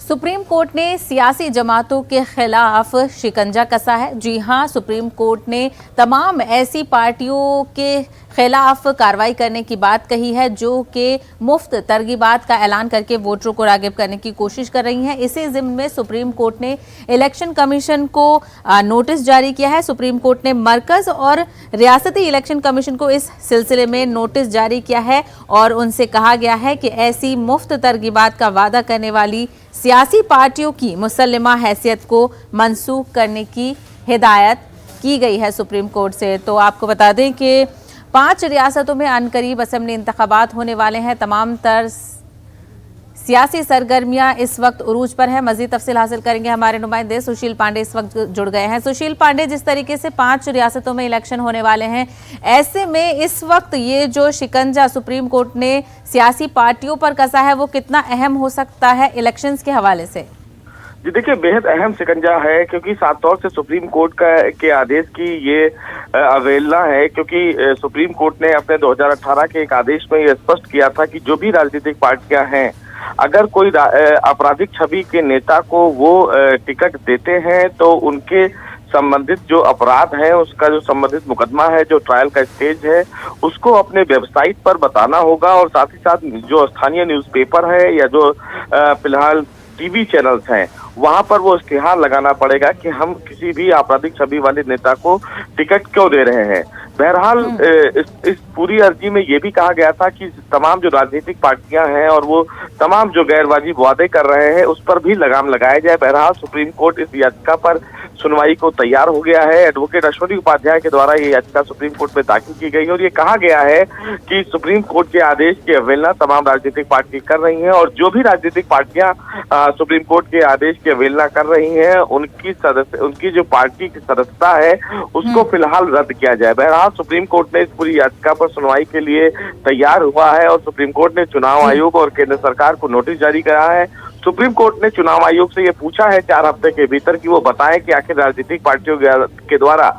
Supreme court ने सियासी जमातों के खिलाफ शिकंजा कसा है। जी हां, सुप्रीम कोर्ट ने तमाम ऐसी पार्टियों के खिलाफ कार्रवाई करने की बात कही है जो कि मुफ्त तरगीबात का ऐलान करके वोटरों को राग़िब करने की कोशिश कर रही हैं। इसी ज़िम्न में सुप्रीम कोर्ट ने इलेक्शन कमीशन को नोटिस जारी किया है। सुप्रीम कोर्ट ने मरकज़ और रियासती इलेक्शन कमीशन को इस सिलसिले में नोटिस जारी किया है और उनसे कहा गया है कि ऐसी मुफ्त तरगीबात का वादा करने वाली सियासी पार्टियों की मुसल्लिमा हैसियत को मनसूख करने की हिदायत की गई है सुप्रीम कोर्ट से। तो आपको बता दें कि 5 रियासतों में अनकरीब असेंबली इंतखाबात होने वाले हैं। तमाम तर सियासी सरगर्मियां इस वक्त उरूज पर है। मजीद तफसील हासिल करेंगे हमारे नुमाइंदे सुशील पांडे इस वक्त जुड़ गए हैं। सुशील पांडे, जिस तरीके से 5 रियासतों में इलेक्शन होने वाले हैं, ऐसे में इस वक्त ये जो शिकंजा सुप्रीम कोर्ट ने सियासी पार्टियों पर कसा है वो कितना अहम हो सकता है इलेक्शंस के हवाले से? जी देखिए, बेहद अहम शिकंजा है क्योंकि साफ तौर से सुप्रीम कोर्ट के आदेश की ये अवहेलना है, क्योंकि सुप्रीम कोर्ट ने अपने 2018 के एक आदेश में ये स्पष्ट किया था कि जो भी राजनीतिक पार्टियां हैं, अगर कोई आपराधिक छवि के नेता को वो टिकट देते हैं तो उनके संबंधित जो अपराध है, उसका जो संबंधित मुकदमा है, जो ट्रायल का स्टेज है, उसको अपने वेबसाइट पर बताना होगा और साथ ही साथ जो स्थानीय न्यूज़पेपर है या जो फिलहाल टीवी चैनल्स हैं, वहां पर वो इश्तिहार लगाना पड़ेगा कि हम किसी भी आपराधिक छवि वाले नेता को टिकट क्यों दे रहे हैं। बहरहाल इस पूरी अर्जी में ये भी कहा गया था कि तमाम जो राजनीतिक पार्टियां हैं और वो तमाम जो गैर वाजिब वादे कर रहे हैं उस पर भी लगाम लगाया जाए। बहरहाल सुप्रीम कोर्ट इस याचिका पर सुनवाई को तैयार हो गया है। एडवोकेट अश्वनी उपाध्याय के द्वारा ये याचिका सुप्रीम कोर्ट में दाखिल की गई और ये कहा गया है कि सुप्रीम कोर्ट के आदेश की अवहेलना तमाम राजनीतिक पार्टी कर रही हैं और जो भी राजनीतिक पार्टियां सुप्रीम कोर्ट के आदेश की अवहेलना कर रही हैं उनकी जो पार्टी की सदस्यता है उसको फिलहाल रद्द किया जाए। बहरहाल सुप्रीम कोर्ट ने इस पूरी याचिका पर सुनवाई के लिए तैयार हुआ है और सुप्रीम कोर्ट ने चुनाव आयोग और केंद्र सरकार को नोटिस जारी करा है। सुप्रीम कोर्ट ने चुनाव आयोग से ये पूछा है 4 हफ्ते के भीतर कि वो बताएं कि आखिर राजनीतिक पार्टियों के द्वारा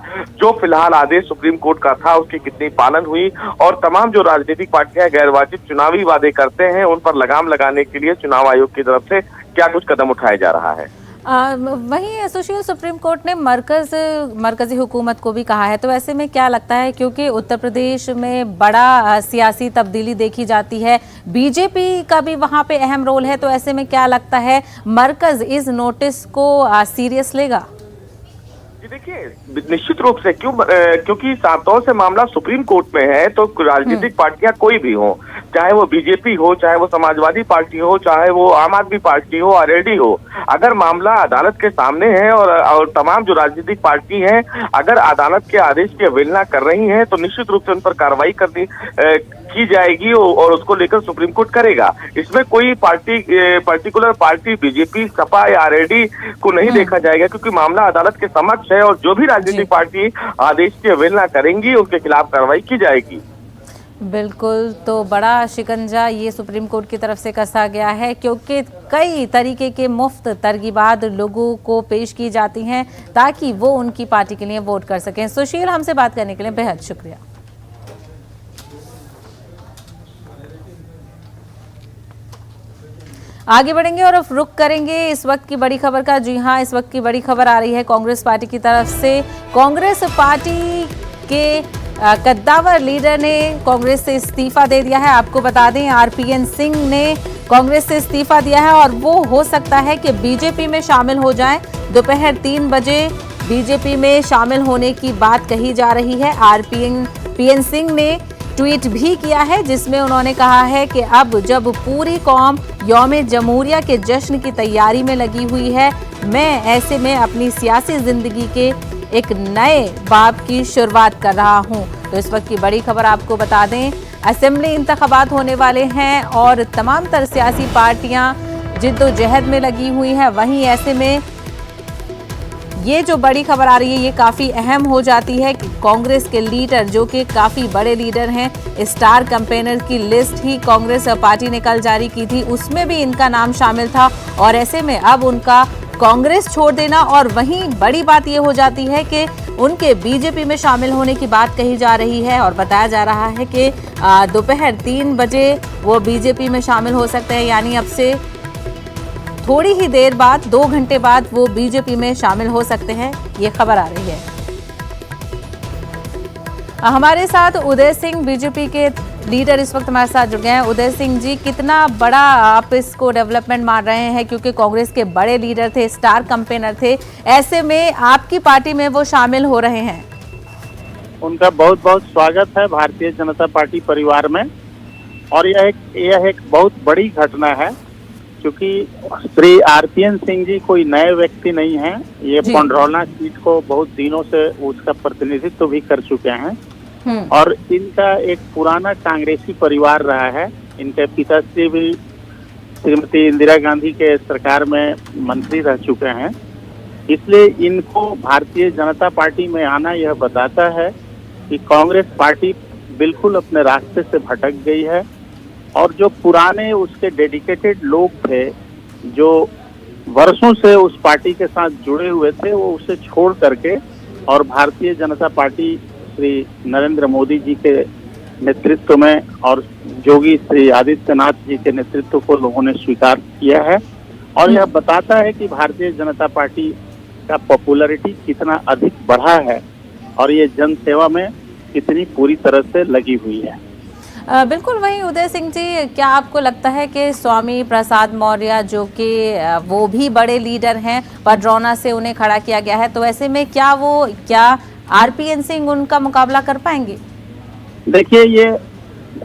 जो फिलहाल आदेश सुप्रीम कोर्ट का था उसकी कितनी पालन हुई और तमाम जो राजनीतिक पार्टियां गैर वाजिब चुनावी वादे करते हैं उन पर लगाम लगाने के लिए चुनाव आयोग की तरफ से क्या कुछ कदम उठाया जा रहा है। वहीं सुशील, सुप्रीम कोर्ट ने मरकजी हुकूमत को भी कहा है, तो ऐसे में क्या लगता है, क्योंकि उत्तर प्रदेश में बड़ा सियासी तब्दीली देखी जाती है, बीजेपी का भी वहां पे अहम रोल है, तो ऐसे में क्या लगता है मरकज इस नोटिस को सीरियस लेगा? देखिए, निश्चित रूप से क्योंकि साफ तौर से मामला सुप्रीम कोर्ट में है तो राजनीतिक पार्टियां कोई भी हो, चाहे वो बीजेपी हो, चाहे वो समाजवादी पार्टी हो, चाहे वो आम आदमी पार्टी हो, आरएलडी हो, अगर मामला अदालत के सामने है और तमाम जो राजनीतिक पार्टी हैं अगर अदालत के आदेश की अवहेलना कर रही हैं तो निश्चित रूप से उन पर कार्रवाई की जाएगी और उसको लेकर सुप्रीम कोर्ट करेगा। इसमें कोई पर्टिकुलर पार्टी बीजेपी, सपा या आरएलडी को नहीं देखा जाएगा क्योंकि मामला अदालत के समक्ष है और जो भी राजनीतिक पार्टी आदेश की अवहेलना करेंगी उनके खिलाफ कार्रवाई की जाएगी। बिल्कुल, तो बड़ा शिकंजा ये सुप्रीम कोर्ट की तरफ से कसा गया है क्योंकि कई तरीके के मुफ्त तरगीबात लोगों को पेश की जाती हैं ताकि वो उनकी पार्टी के लिए वोट कर सकें। सुशील, हमसे बात करने के लिए बेहद शुक्रिया। आगे बढ़ेंगे और अब रुख करेंगे इस वक्त की बड़ी खबर का। जी हां, इस वक्त की बड़ी खबर आ रही है कांग्रेस पार्टी की तरफ से। कांग्रेस पार्टी के कद्दावर लीडर ने कांग्रेस से इस्तीफा दे दिया है। आपको बता दें, आरपीएन सिंह ने कांग्रेस से इस्तीफा दिया है और वो हो सकता है कि बीजेपी में शामिल हो जाएं। दोपहर 3 बजे बीजेपी में शामिल होने की बात कही जा रही है। आरपीएन सिंह ने ट्वीट भी किया है जिसमें उन्होंने कहा है कि अब जब पूरी कौम यौम जमहूरिया के जश्न की तैयारी में लगी हुई है, मैं ऐसे में अपनी सियासी जिंदगी के एक नए बाब की शुरुआत कर रहा हूं। तो इस वक्त की बड़ी खबर आपको बता दें, असेंबली इंतखाबात होने वाले हैं और तमाम तर सियासी पार्टियां जिद्दोजहद में लगी हुई हैं। वहीं ऐसे में ये जो बड़ी खबर आ रही है ये काफ़ी अहम हो जाती है कि कांग्रेस के लीडर, जो कि काफ़ी बड़े लीडर हैं, स्टार कैंपेनर की लिस्ट ही कांग्रेस पार्टी ने कल जारी की थी, उसमें भी इनका नाम शामिल था और ऐसे में अब उनका कांग्रेस छोड़ देना और वहीं बड़ी बात ये हो जाती है कि उनके बीजेपी में शामिल होने की बात कही जा रही है और बताया जा रहा है कि दोपहर 3 बजे वो बीजेपी में शामिल हो सकते हैं। यानी अब से थोड़ी ही देर बाद 2 घंटे बाद वो बीजेपी में शामिल हो सकते हैं, ये खबर आ रही है। हमारे साथ उदय सिंह बीजेपी के लीडर इस वक्त हमारे साथ जुड़ गए हैं। उदय सिंह जी, कितना बड़ा आप इसको डेवलपमेंट मान रहे हैं, क्योंकि कांग्रेस के बड़े लीडर थे, स्टार कैंपेनर थे, ऐसे में आपकी पार्टी में वो शामिल हो रहे हैं? उनका बहुत बहुत स्वागत है भारतीय जनता पार्टी परिवार में। और यह एक बहुत बड़ी घटना है, क्योंकि श्री आरपीएन सिंह जी कोई नए व्यक्ति नहीं है। ये पंडरौना सीट को बहुत दिनों से उसका प्रतिनिधित्व भी कर चुके हैं और इनका एक पुराना कांग्रेसी परिवार रहा है। इनके पिताश्री भी श्रीमती इंदिरा गांधी के सरकार में मंत्री रह चुके हैं, इसलिए इनको भारतीय जनता पार्टी में आना यह बताता है कि कांग्रेस पार्टी बिल्कुल अपने रास्ते से भटक गई है और जो पुराने उसके डेडिकेटेड लोग थे, जो वर्षों से उस पार्टी के साथ जुड़े हुए थे, वो उसे छोड़ करके और भारतीय जनता पार्टी श्री नरेंद्र मोदी जी के नेतृत्व में और योगी श्री आदित्यनाथ जी के नेतृत्व को लोगों ने स्वीकार किया है। और यह बताता है कि भारतीय जनता पार्टी का पॉपुलैरिटी कितना अधिक बढ़ा है और ये जन सेवा में कितनी पूरी तरह से लगी हुई है। बिल्कुल वहीं उदय सिंह जी, क्या आपको लगता है कि स्वामी प्रसाद मौर्य जो कि वो भी बड़े लीडर हैं, पंडरौना से उन्हें खड़ा किया गया है, तो ऐसे में क्या आरपीएन सिंह उनका मुकाबला कर पाएंगे? देखिए, ये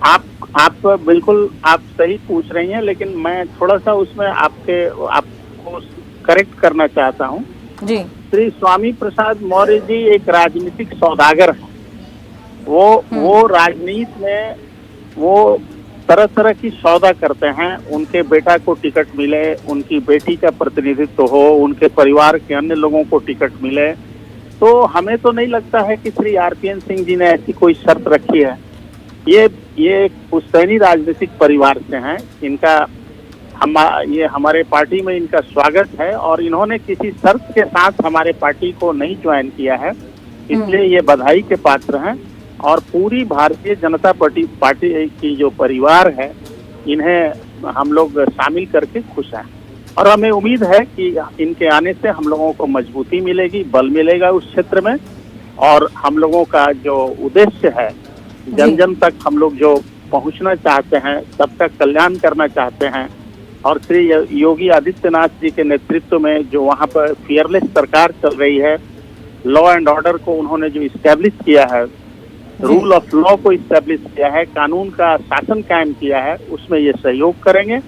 आप बिल्कुल आप सही पूछ रही हैं, लेकिन मैं थोड़ा सा उसमें आपको करेक्ट करना चाहता हूँ जी। श्री स्वामी प्रसाद मौर्य जी एक राजनीतिक सौदागर हैं। वो राजनीति में वो तरह तरह की सौदा करते हैं। उनके बेटा को टिकट मिले, उनकी बेटी का प्रतिनिधित्व हो, उनके परिवार के अन्य लोगों को टिकट मिले, तो हमें तो नहीं लगता है कि श्री आरपीएन सिंह जी ने ऐसी कोई शर्त रखी है। ये पुश्तैनी राजनीतिक परिवार से हैं। ये हमारे पार्टी में इनका स्वागत है और इन्होंने किसी शर्त के साथ हमारे पार्टी को नहीं ज्वाइन किया है, इसलिए ये बधाई के पात्र हैं। और पूरी भारतीय जनता पार्टी की जो परिवार है, इन्हें हम लोग शामिल करके खुश हैं और हमें उम्मीद है कि इनके आने से हम लोगों को मजबूती मिलेगी, बल मिलेगा उस क्षेत्र में। और हम लोगों का जो उद्देश्य है, जन जन तक हम लोग जो पहुंचना चाहते हैं, सबका कल्याण करना चाहते हैं, और श्री योगी आदित्यनाथ जी के नेतृत्व में जो वहाँ पर फियरलेस सरकार चल रही है, लॉ एंड ऑर्डर को उन्होंने जो इस्टेब्लिश किया है, रूल ऑफ लॉ को इस्टेब्लिश किया है, कानून का शासन कायम किया है, उसमें ये सहयोग करेंगे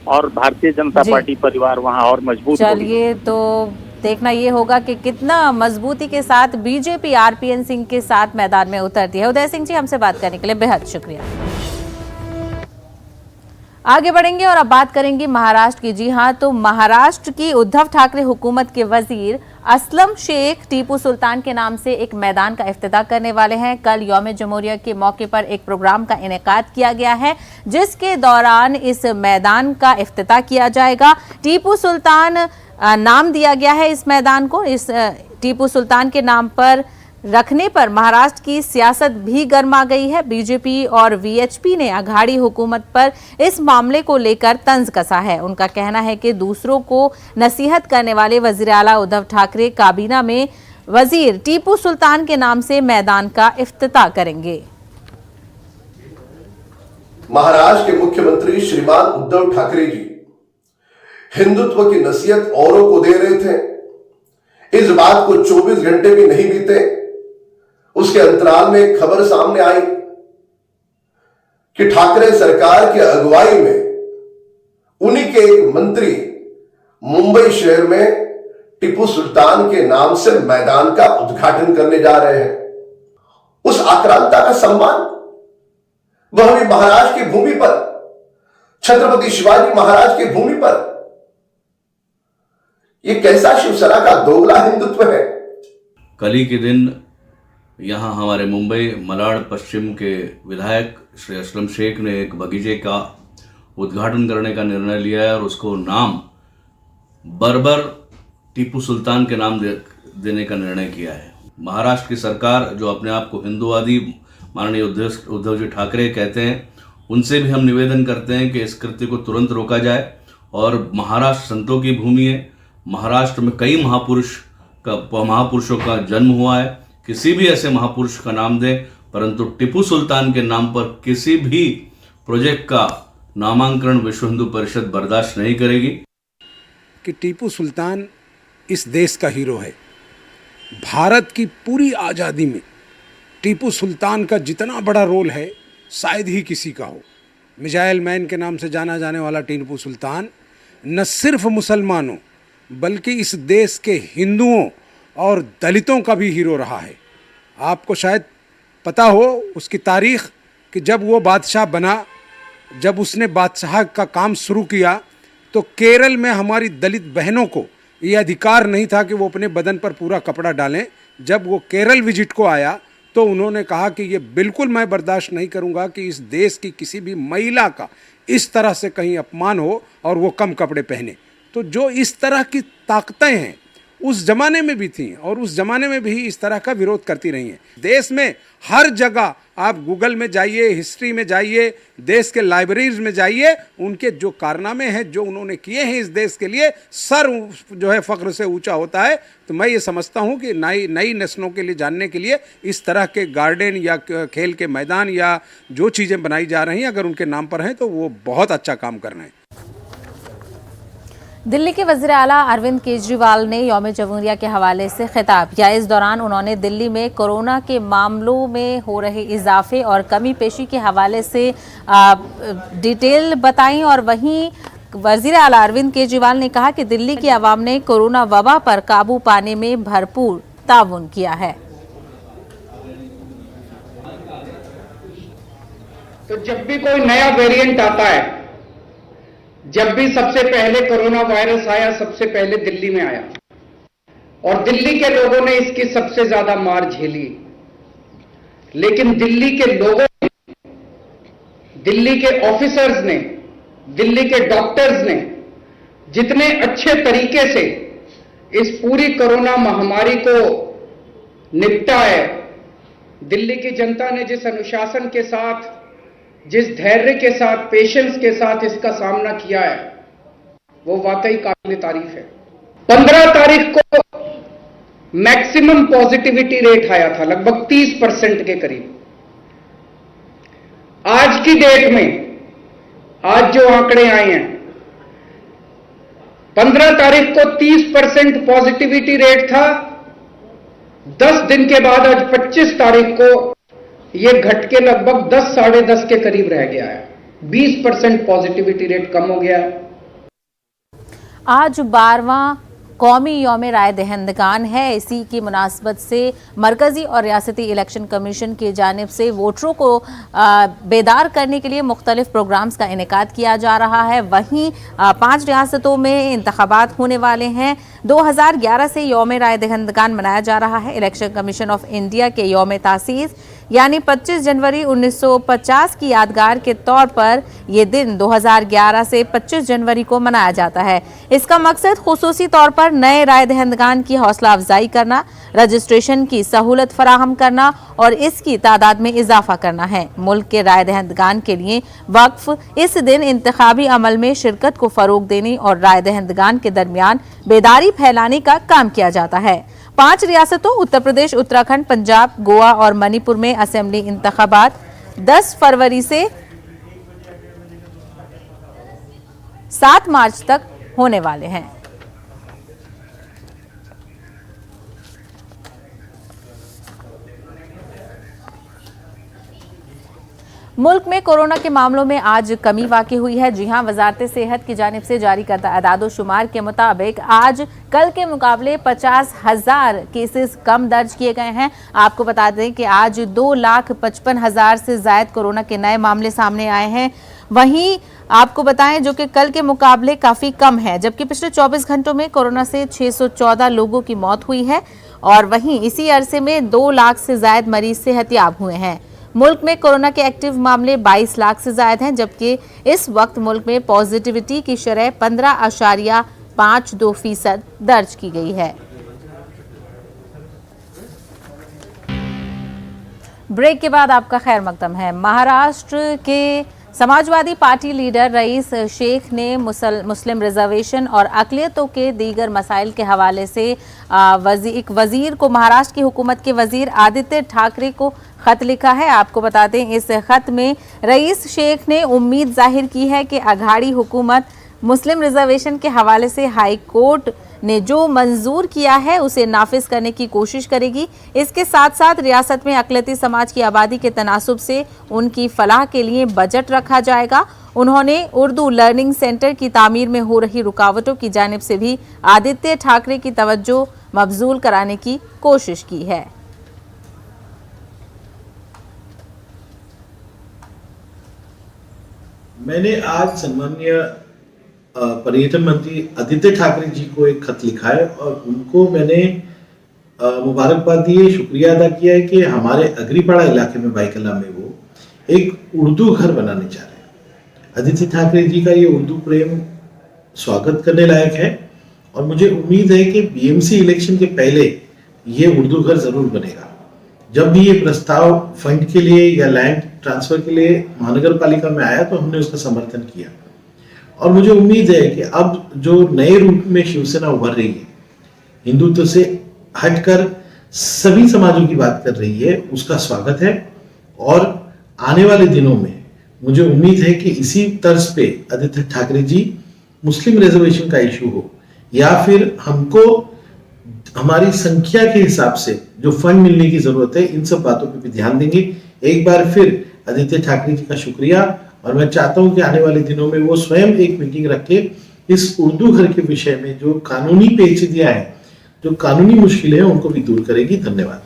और भारतीय जनता पार्टी परिवार वहाँ और मजबूत होगी। चलिए, तो देखना ये होगा कि कितना मजबूती के साथ बीजेपी आरपीएन सिंह के साथ मैदान में उतरती है। उदय सिंह जी, हमसे बात करने के लिए बेहद शुक्रिया। आगे बढ़ेंगे और अब बात करेंगे महाराष्ट्र की। जी हां, तो महाराष्ट्र की उद्धव ठाकरे हुकूमत के वजीर असलम शेख टीपू सुल्तान के नाम से एक मैदान का इफ्तिताह करने वाले हैं। कल यौम जमहूरिया के मौके पर एक प्रोग्राम का इनेकाद किया गया है, जिसके दौरान इस मैदान का इफ्तिताह किया जाएगा। टीपू सुल्तान नाम दिया गया है इस मैदान को। इस टीपू सुल्तान के नाम पर रखने पर महाराष्ट्र की सियासत भी गर्मा गई है। बीजेपी और वीएचपी ने अघाड़ी हुकूमत पर इस मामले को लेकर तंज कसा है। उनका कहना है कि दूसरों को नसीहत करने वाले वजीर आला उद्धव ठाकरे काबीना में वजीर टीपू सुल्तान के नाम से मैदान का इफ्तिताह करेंगे। महाराष्ट्र के मुख्यमंत्री श्रीमान उद्धव ठाकरे जी हिंदुत्व की नसीहत औरों को दे रहे थे। इस बात को 24 घंटे भी नहीं बीते, उसके अंतराल में एक खबर सामने आई कि ठाकरे सरकार की अगुवाई में उन्हीं के एक मंत्री मुंबई शहर में टीपू सुल्तान के नाम से मैदान का उद्घाटन करने जा रहे हैं। उस आक्रांता का सम्मान, वह भी महाराज की भूमि पर, छत्रपति शिवाजी महाराज की भूमि पर। यह कैसा शिवसेना का दोगला हिंदुत्व है। कल ही के दिन यहाँ हमारे मुंबई मलाड पश्चिम के विधायक श्री असलम शेख ने एक बगीचे का उद्घाटन करने का निर्णय लिया है और उसको नाम बर्बर टीपू सुल्तान के नाम देने का निर्णय किया है। महाराष्ट्र की सरकार, जो अपने आप को हिंदूवादी माननीय उद्धव जी ठाकरे कहते हैं, उनसे भी हम निवेदन करते हैं कि इस कृत्य को तुरंत रोका जाए और महाराष्ट्र संतों की भूमि है। महाराष्ट्र में कई महापुरुषों का जन्म हुआ है। किसी भी ऐसे महापुरुष का नाम दें, परंतु टीपू सुल्तान के नाम पर किसी भी प्रोजेक्ट का नामांकन विश्व हिंदू परिषद बर्दाश्त नहीं करेगी। कि टीपू सुल्तान इस देश का हीरो है। भारत की पूरी आज़ादी में टीपू सुल्तान का जितना बड़ा रोल है शायद ही किसी का हो। मिसाइल मैन के नाम से जाना जाने वाला टीपू सुल्तान न सिर्फ मुसलमानों बल्कि इस देश के हिंदुओं और दलितों का भी हीरो रहा है। आपको शायद पता हो उसकी तारीख कि जब वो बादशाह बना, जब उसने बादशाह का काम शुरू किया तो केरल में हमारी दलित बहनों को ये अधिकार नहीं था कि वो अपने बदन पर पूरा कपड़ा डालें। जब वो केरल विजिट को आया तो उन्होंने कहा कि ये बिल्कुल मैं बर्दाश्त नहीं करूंगा कि इस देश की किसी भी महिला का इस तरह से कहीं अपमान हो और वो कम कपड़े पहने। तो जो इस तरह की ताकतें हैं उस ज़माने में भी थी और उस ज़माने में भी इस तरह का विरोध करती रही हैं। देश में हर जगह आप गूगल में जाइए, हिस्ट्री में जाइए, देश के लाइब्रेरीज में जाइए, उनके जो कारनामे हैं जो उन्होंने किए हैं इस देश के लिए, सर जो है फ़ख्र से ऊंचा होता है। तो मैं ये समझता हूँ कि नई नस्लों के लिए जानने के लिए इस तरह के गार्डन या खेल के मैदान या जो चीज़ें बनाई जा रही हैं अगर उनके नाम पर हैं तो वो बहुत अच्छा काम कर रहे हैं। दिल्ली के वज़ीर आला अरविंद केजरीवाल ने यौम जमहूरिया के हवाले से खिताब किया। इस दौरान उन्होंने दिल्ली में कोरोना के मामलों में हो रहे इजाफे और कमी पेशी के हवाले से डिटेल बताई और वहीं वज़ीर आला अरविंद केजरीवाल ने कहा कि दिल्ली की आवाम ने कोरोना वबा पर काबू पाने में भरपूर ताउन किया है। तो जब भी कोई नया वेरिएंट आता है, जब भी सबसे पहले कोरोना वायरस आया, सबसे पहले दिल्ली में आया और दिल्ली के लोगों ने इसकी सबसे ज्यादा मार झेली। लेकिन दिल्ली के लोगों ने, दिल्ली के ऑफिसर्स ने, दिल्ली के डॉक्टर्स ने जितने अच्छे तरीके से इस पूरी कोरोना महामारी को निपटा है, दिल्ली की जनता ने जिस अनुशासन के साथ, जिस धैर्य के साथ, पेशेंस के साथ इसका सामना किया है, वो वाकई काबिल तारीफ है। 15 तारीख को मैक्सिमम पॉजिटिविटी रेट आया था, लगभग 30% के करीब। आज की डेट में, आज जो आंकड़े आए हैं, 15 तारीख को 30% पॉजिटिविटी रेट था। 10 दिन के बाद आज 25 तारीख को ये घट के लगभग 10 साढ़े 10 के करीब रह गया है। 20% पॉजिटिविटी रेट कम हो गया है। आज 12वां कौमी यौम राय दहिंदगान है। इसी की मुनासबत से मरकजी और रियासती इलेक्शन कमीशन की जानिब से वोटरों को बेदार करने के लिए मुख्तलिफ प्रोग्राम्स का इनेकाद किया जा रहा है। वहीं 5 रियासतों में इंतखाबात होने वाले हैं। 2011 से यौम राय दहिंदगान मनाया जा रहा है। इलेक्शन कमीशन ऑफ इंडिया के यौम तासीस यानी 25 जनवरी 1950 की यादगार के तौर पर यह दिन 2011 से 25 जनवरी को मनाया जाता है। इसका मकसद खुसूसी तौर पर नए राय दहिंदगान की हौसला अफजाई करना, रजिस्ट्रेशन की सहूलत फराहम करना और इसकी तादाद में इजाफा करना है। मुल्क के राय दहिंदगान के लिए वक्फ इस दिन इंतखाबी अमल में शिरकत को फरोग देने और राय दहिंदगान के दरमियान बेदारी फैलाने का काम किया जाता है। 5 रियासतों उत्तर प्रदेश, उत्तराखंड, पंजाब, गोवा और मणिपुर में असेंबली इंतखाबात 10 फरवरी से 7 मार्च तक होने वाले हैं। मुल्क में कोरोना के मामलों में आज कमी वाक़ई हुई है। जी हां, वजारत सेहत की जानिब से जारी करदा अदाद-ओ-शुमार के मुताबिक आज कल के मुकाबले 50,000 केसेस कम दर्ज किए गए हैं। आपको बता दें कि आज 2,55,000 से ज़ायद कोरोना के नए मामले सामने आए हैं। वहीं आपको बताएं जो कि कल के मुकाबले काफ़ी कम है, जबकि पिछले 24 घंटों में कोरोना से 614 लोगों की मौत हुई है और वहीं इसी अरसे में 2 लाख से ज़ायद मरीज सेहतियाब हुए हैं। मुल्क में कोरोना के एक्टिव मामले 22 लाख से ज़ायद हैं, जबकि इस वक्त मुल्क में पॉजिटिविटी की शरह 15.52% दर्ज की गई है। ब्रेक के बाद आपका खैर मकदम है। महाराष्ट्र के Samajwadi party leader rice Sheikh ने मुस्लिम रिजर्वेशन और अक़लियतों के दीगर मसाइल के हवाले से एक वजीर को, महाराष्ट्र की हुकूमत के वजीर आदित्य ठाकरे को खत लिखा है। आपको बता दें, इस खत में रईस शेख ने उम्मीद जाहिर की है कि अघाड़ी हुकूमत मुस्लिम रिजर्वेशन के हवाले से हाई कोर्ट ने जो मंजूर किया है उसे नाफिज करने की कोशिश करेगी। इसके साथ साथ रियासत में अक़लियती समाज की आबादी के तनासुब से उनकी फलाह के लिए बजट रखा जाएगा। उन्होंने उर्दू लर्निंग सेंटर की तामीर में हो रही रुकावटों की जानिब से भी आदित्य ठाकरे की तवज्जो मबजूल कराने की कोशिश की है। मैंने आज सम्माननीय पर्यटन मंत्री आदित्य ठाकरे जी को एक खत लिखा है और उनको मैंने मुबारकबाद दी है, शुक्रिया अदा किया है कि हमारे अग्रीपाड़ा इलाके में बाईकला में वो एक उर्दू घर बनाने जा रहे हैं। आदित्य ठाकरे जी का ये उर्दू प्रेम स्वागत करने लायक है और मुझे उम्मीद है कि बीएमसी इलेक्शन के पहले ये उर्दू घर जरूर बनेगा। जब भी ये प्रस्ताव फंड के लिए या लैंड ट्रांसफर के लिए महानगर पालिका में आया तो हमने उसका समर्थन किया और मुझे उम्मीद है कि अब जो नए रूप में शिवसेना उभर रही है, हिंदुत्व से हटकर सभी समाजों की बात कर रही है, उसका स्वागत है। और आने वाले दिनों में मुझे उम्मीद है कि इसी तर्ज पे आदित्य ठाकरे जी मुस्लिम रिजर्वेशन का इशू हो या फिर हमको हमारी संख्या के हिसाब से जो फंड मिलने की जरूरत है, इन सब बातों पे भी ध्यान देंगे। एक बार फिर आदित्य ठाकरे जी का शुक्रिया और मैं चाहता हूं कि आने वाले दिनों में वो स्वयं एक मीटिंग रखे इस उर्दू घर के विषय में, जो कानूनी पेचीदियां हैं, जो कानूनी मुश्किलें हैं, उनको भी दूर करेगी। धन्यवाद।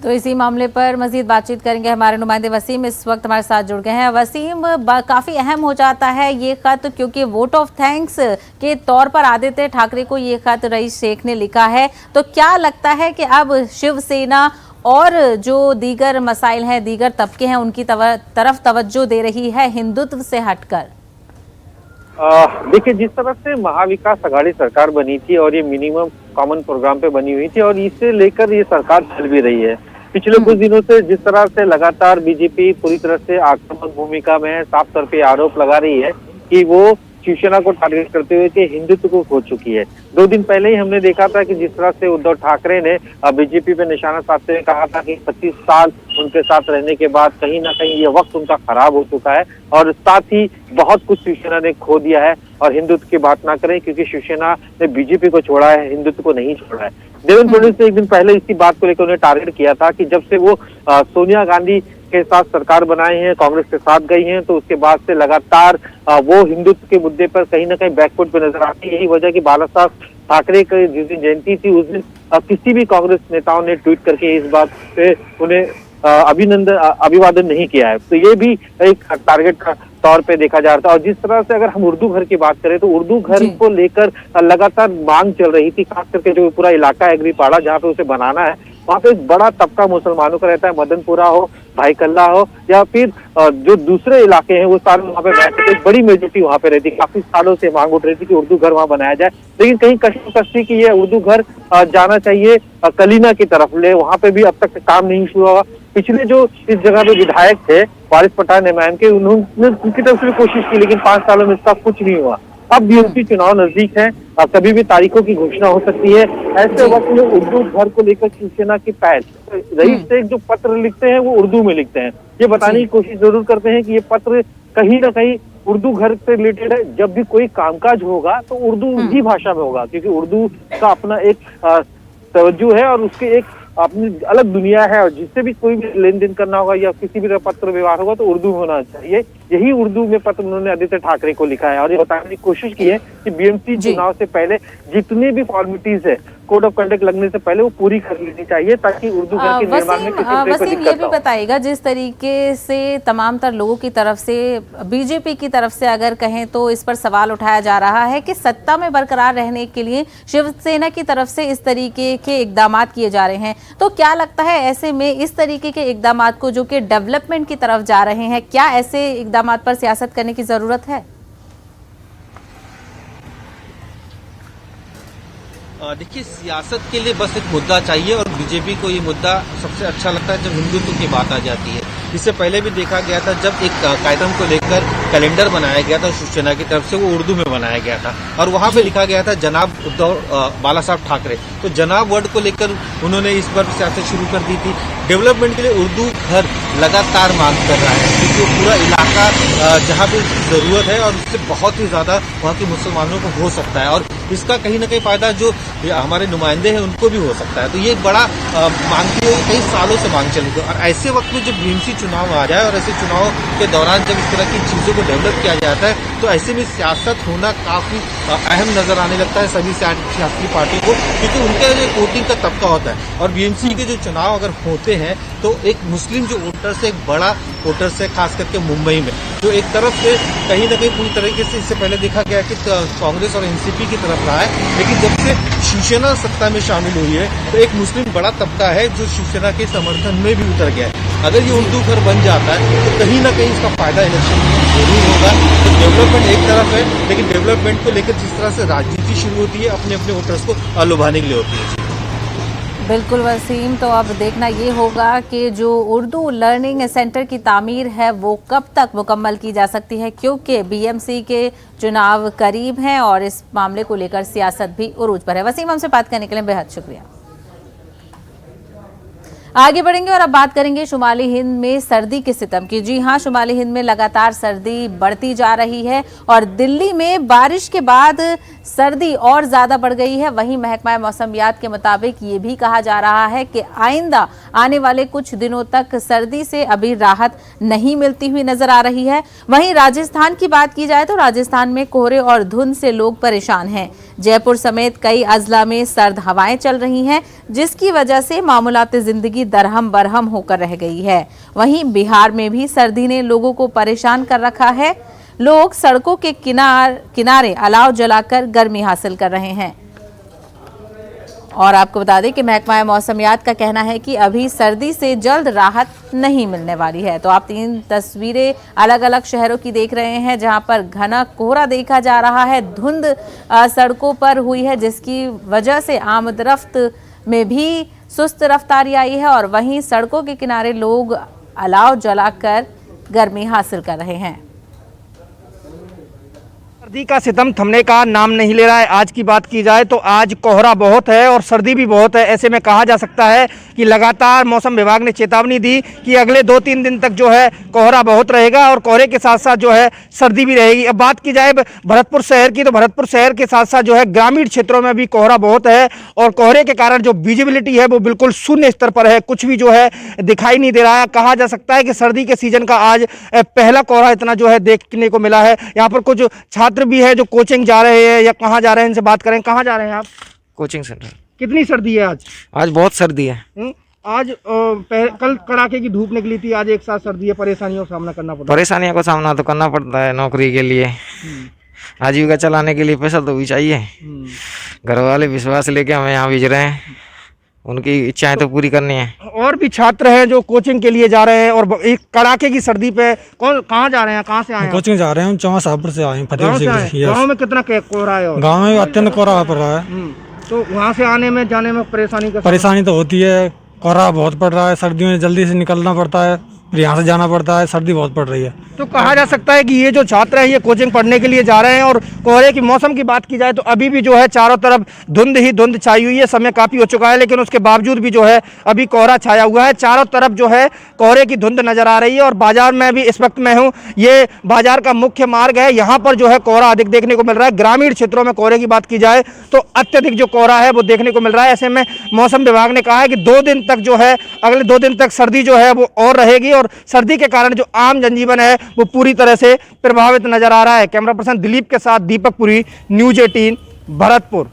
तो इसी मामले पर मजीद बातचीत करेंगे। हमारे नुमाइंदे वसीम इस वक्त हमारे साथ जुड़ गए हैं। वसीम, काफी अहम हो जाता है ये खत, क्योंकि वोट ऑफ थैंक्स के तौर पर आदित्य ठाकरे को ये खत रईस शेख ने लिखा है। तो क्या लगता है कि अब शिवसेना और जो दीगर मसाइल हैं, दीगर तबके हैं, उनकी तरफ तवज्जो दे रही है हिंदुत्व से हटकर? देखिए, जिस तरह से महाविकास आघाड़ी सरकार बनी थी और ये मिनिमम कॉमन प्रोग्राम पे बनी हुई थी और इसे लेकर ये सरकार चल भी रही है। पिछले कुछ दिनों से जिस तरह से लगातार बीजेपी पूरी तरह से आक्रामक भूमिका में है, साफ तौर पे आरोप लगा रही है कि वो शिवसेना को टारगेट करते हुए कि हिंदुत्व को खो चुकी है। 2 दिन पहले ही हमने देखा था कि जिस तरह से उद्धव ठाकरे ने बीजेपी पे निशाना साधते हुए कहा था कि 25 साल उनके साथ रहने के बाद कहीं ना कहीं ये वक्त उनका खराब हो चुका है और साथ ही बहुत कुछ शिवसेना ने खो दिया है और हिंदुत्व की बात ना करें क्योंकि शिवसेना ने बीजेपी को छोड़ा है, हिंदुत्व को नहीं छोड़ा है। देवेंद्र फडणवीस ने एक दिन पहले इसी बात को लेकर उन्हें टारगेट किया था कि जब से वो सोनिया गांधी के साथ सरकार बनाए हैं, कांग्रेस के साथ गई हैं, तो उसके बाद से लगातार वो हिंदुत्व के मुद्दे पर कहीं ना कहीं बैकफुट पे नजर आती है। यही वजह कि बाला साहब ठाकरे की जिस दिन जयंती थी उस दिन किसी भी कांग्रेस नेताओं ने ट्वीट करके इस बात पे उन्हें अभिवादन नहीं किया है। तो ये भी एक टारगेट का तौर पे देखा जा रहा था। और जिस तरह से अगर हम उर्दू घर की बात करें तो उर्दू घर को लेकर लगातार मांग चल रही थी, खास करके जो पूरा इलाका है एग्रीपाड़ा जहाँ पे उसे बनाना है, वहाँ पे एक बड़ा तबका मुसलमानों का रहता है, मदनपुरा हो, भाईकल्ला हो या फिर जो दूसरे इलाके हैं वो सारे वहाँ पे बैठते थे। एक बड़ी मेजोरिटी वहाँ पे रहती, काफी सालों से मांग उठ रही थी कि उर्दू घर वहाँ बनाया जाए, लेकिन कहीं कशी थी कि ये उर्दू घर जाना चाहिए कलीना की तरफ ले, वहाँ पे भी अब तक काम नहीं शुरू हुआ। पिछले जो इस जगह पे विधायक थे वारिस पठान एमआईएम के, उन्होंने उनकी तरफ से कोशिश की लेकिन 5 सालों में इसका कुछ नहीं हुआ। अब बीएमसी चुनाव नजदीक है, कभी भी तारीखों की घोषणा हो सकती है। ऐसे वक्त में उर्दू घर को लेकर शिवसेना की पहल, रईस शेख जो पत्र लिखते हैं वो उर्दू में लिखते हैं, ये बताने की कोशिश जरूर करते हैं कि ये पत्र कहीं ना कहीं उर्दू घर से रिलेटेड है। जब भी कोई कामकाज होगा तो उर्दू ही भाषा में होगा, क्योंकि उर्दू का अपना एक तवज्जो है और उसके एक अपनी अलग दुनिया है और जिससे भी कोई भी लेन देन करना होगा या किसी भी पत्र व्यवहार होगा तो उर्दू होना चाहिए। यही उर्दू में पत्र उन्होंने आदित्य ठाकरे को लिखा है और ये बताने की कोशिश की है कि बीएमसी चुनाव से पहले जितनी भी फॉर्मेलिटीज है, कोड ऑफ कंडक्ट लगने से पहले वो पूरी कर लेनी चाहिए ताकि उर्दू घर के निर्माण में किसी वसीम ये भी बताइएगा, जिस तरीके से तमाम तर लोगों की तरफ से, बीजेपी की तरफ से अगर कहें तो इस पर सवाल उठाया जा रहा है कि सत्ता में बरकरार रहने के लिए शिवसेना की तरफ से इस तरीके के इकदाम किए जा रहे हैं, तो क्या लगता है ऐसे में इस तरीके के इकदाम को जो कि डेवलपमेंट की तरफ जा रहे हैं, क्या ऐसे इकदाम पर सियासत करने की जरूरत है? देखिए, सियासत के लिए बस एक मुद्दा चाहिए और बीजेपी को ये मुद्दा सबसे अच्छा लगता है जब हिंदुत्व की बात आ जाती है। इससे पहले भी देखा गया था जब एक कार्यक्रम को लेकर कैलेंडर बनाया गया था शिवसेना की तरफ से, वो उर्दू में बनाया गया था और वहां पे लिखा गया था जनाब उद्धव बाला साहब ठाकरे। तो जनाब वर्ड को लेकर उन्होंने इस बार सियासत शुरू कर दी थी। डेवलपमेंट के लिए उर्दू घर लगातार मांग कर रहा है क्योंकि पूरा इलाका जहाँ पे इसकी जरूरत है और इससे बहुत ही ज्यादा वहाँ के मुसलमानों को हो सकता है और इसका कहीं ना कहीं फायदा जो हमारे नुमाइंदे हैं उनको भी हो सकता है। तो ये बड़ा मांग की कई सालों से मांग चली थी और ऐसे वक्त में जब बीएमसी चुनाव आ जाए और ऐसे चुनाव के दौरान जब इस तरह की चीजों को डेवलप किया जाता है तो ऐसे में सियासत होना काफी अहम नजर आने लगता है सभी सियासी पार्टियों को, क्योंकि उनका जो वोटिंग का तबका होता है और बीएमसी के जो चुनाव अगर होते हैं तो एक मुस्लिम जो वोटर्स है, एक बड़ा वोटर्स है, खास करके मुंबई में जो एक तरफ से कहीं ना कहीं पूरी तरीके से इससे पहले देखा गया कि कांग्रेस और एनसीपी की तरफ रहा है, लेकिन जब से शिवसेना सत्ता में शामिल हुई है तो एक मुस्लिम बड़ा तबका है जो शिवसेना के समर्थन में भी उतर गया है। अगर ये उर्दू घर बन जाता है तो कहीं ना कहीं इसका फायदा इलेक्शन में जरूर होगा। तो डेवलपमेंट एक तरफ है, लेकिन डेवलपमेंट को लेकर जिस तरह से राजनीति शुरू होती है अपने अपने वोटर्स को लुभाने के लिए होती है। बिल्कुल वसीम, तो अब देखना ये होगा कि जो उर्दू लर्निंग सेंटर की तामीर है वो कब तक मुकम्मल की जा सकती है, क्योंकि बीएमसी के चुनाव करीब हैं और इस मामले को लेकर सियासत भी उरूज पर है। वसीम, हमसे बात करने के लिए बेहद शुक्रिया। आगे बढ़ेंगे और अब बात करेंगे शुमाली हिंद में सर्दी के सितम की। जी हां, शुमाली हिंद में लगातार सर्दी बढ़ती जा रही है और दिल्ली में बारिश के बाद सर्दी और ज्यादा बढ़ गई है। वहीं महकमा मौसमियात के मुताबिक ये भी कहा जा रहा है कि आइंदा आने वाले कुछ दिनों तक सर्दी से अभी राहत नहीं मिलती हुई नजर आ रही है। वहीं राजस्थान की बात की जाए तो राजस्थान में कोहरे और धुंध से लोग परेशान हैं। जयपुर समेत कई अजला में सर्द हवाएं चल रही हैं, जिसकी वजह से मामूलाते जिंदगी दरहम बरहम होकर रह गई है। वहीं बिहार में भी सर्दी ने लोगों को परेशान कर रखा है। लोग सड़कों के किनारे अलाव जलाकर गर्मी हासिल कर रहे हैं। और आपको बता दें कि महकमा मौसमियात का कहना है कि अभी सर्दी से जल्द राहत नहीं मिलने वाली है। तो आप 3 तस्वीरें अलग अलग शहरों की देख रहे हैं जहां पर घना कोहरा देखा जा रहा है, धुंध सड़कों पर हुई है, जिसकी वजह से आमदरफ्त में भी सुस्त रफ्तारी आई है और वहीं सड़कों के किनारे लोग अलाव जलाकर गर्मी हासिल कर रहे हैं। सर्दी का सितम थमने का नाम नहीं ले रहा है। आज की बात की जाए तो आज कोहरा बहुत है और सर्दी भी बहुत है। ऐसे में कहा जा सकता है कि लगातार मौसम विभाग ने चेतावनी दी कि अगले 2-3 दिन तक जो है कोहरा बहुत रहेगा और कोहरे के साथ साथ जो है सर्दी भी रहेगी। अब बात की जाए भरतपुर शहर की तो भरतपुर शहर के साथ साथ जो है ग्रामीण क्षेत्रों में भी कोहरा बहुत है और कोहरे के कारण जो विजिबिलिटी है वो बिल्कुल शून्य स्तर पर है, कुछ भी जो है दिखाई नहीं दे रहा है। कहा जा सकता है कि सर्दी के सीजन का आज पहला कोहरा इतना जो है देखने को मिला है। यहाँ पर कुछ छात्र भी है जो कोचिंग जा रहे हैं या कहाँ जा रहे हैं, इनसे बात करें। कहाँ जा रहे हैं आप? Coaching centre. कितनी सर्दी है आज? आज बहुत सर्दी है। आज कल कड़ाके की धूप निकली थी, आज एक साथ सर्दी है, परेशानियों का सामना करना पड़ता है। परेशानियों का सामना तो करना पड़ता है, नौकरी के लिए, आजीविका चलाने के लिए पैसा तो भी चाहिए। घर वाले विश्वास लेके हमें यहाँ भेज रहे हैं, उनकी इच्छाएं तो पूरी करनी है। और भी छात्र हैं जो कोचिंग के लिए जा रहे हैं और एक कड़ाके की सर्दी पे कहाँ जा रहे हैं, कहाँ से आए हैं? कोचिंग जा रहे हैं, चौहान साहपुर से आए हैं। गाँव में कितना कोहरा है? गाँव में अत्यंत कोहरा पड़ रहा है, तो वहाँ से आने में जाने में परेशानी तो होती है। कोहरा बहुत पड़ रहा है, सर्दियों में जल्दी से निकलना पड़ता है, फिर यहाँ से जाना पड़ता है, सर्दी बहुत पड़ रही है। तो कहा जा सकता है कि ये जो छात्र हैं ये कोचिंग पढ़ने के लिए जा रहे हैं। और कोहरे की मौसम की बात की जाए तो अभी भी जो है चारों तरफ धुंध ही धुंध छाई हुई है। समय काफ़ी हो चुका है लेकिन उसके बावजूद भी जो है अभी कोहरा छाया हुआ है। चारों तरफ जो है कोहरे की धुंध नजर आ रही है और बाजार में भी इस वक्त मैं हूँ, ये बाजार का मुख्य मार्ग है, यहाँ पर जो है कोहरा अधिक देखने को मिल रहा है। ग्रामीण क्षेत्रों में कोहरे की बात की जाए तो अत्यधिक जो कोहरा है वो देखने को मिल रहा है। ऐसे में मौसम विभाग ने कहा है कि 2 दिन तक जो है, अगले 2 दिन तक सर्दी जो है वो और रहेगी और सर्दी के कारण जो आम जनजीवन है वो पूरी तरह से प्रभावित नजर आ रहा है। कैमरा पर्सन दिलीप के साथ दीपक पुरी, न्यूज़ 18 भरतपुर।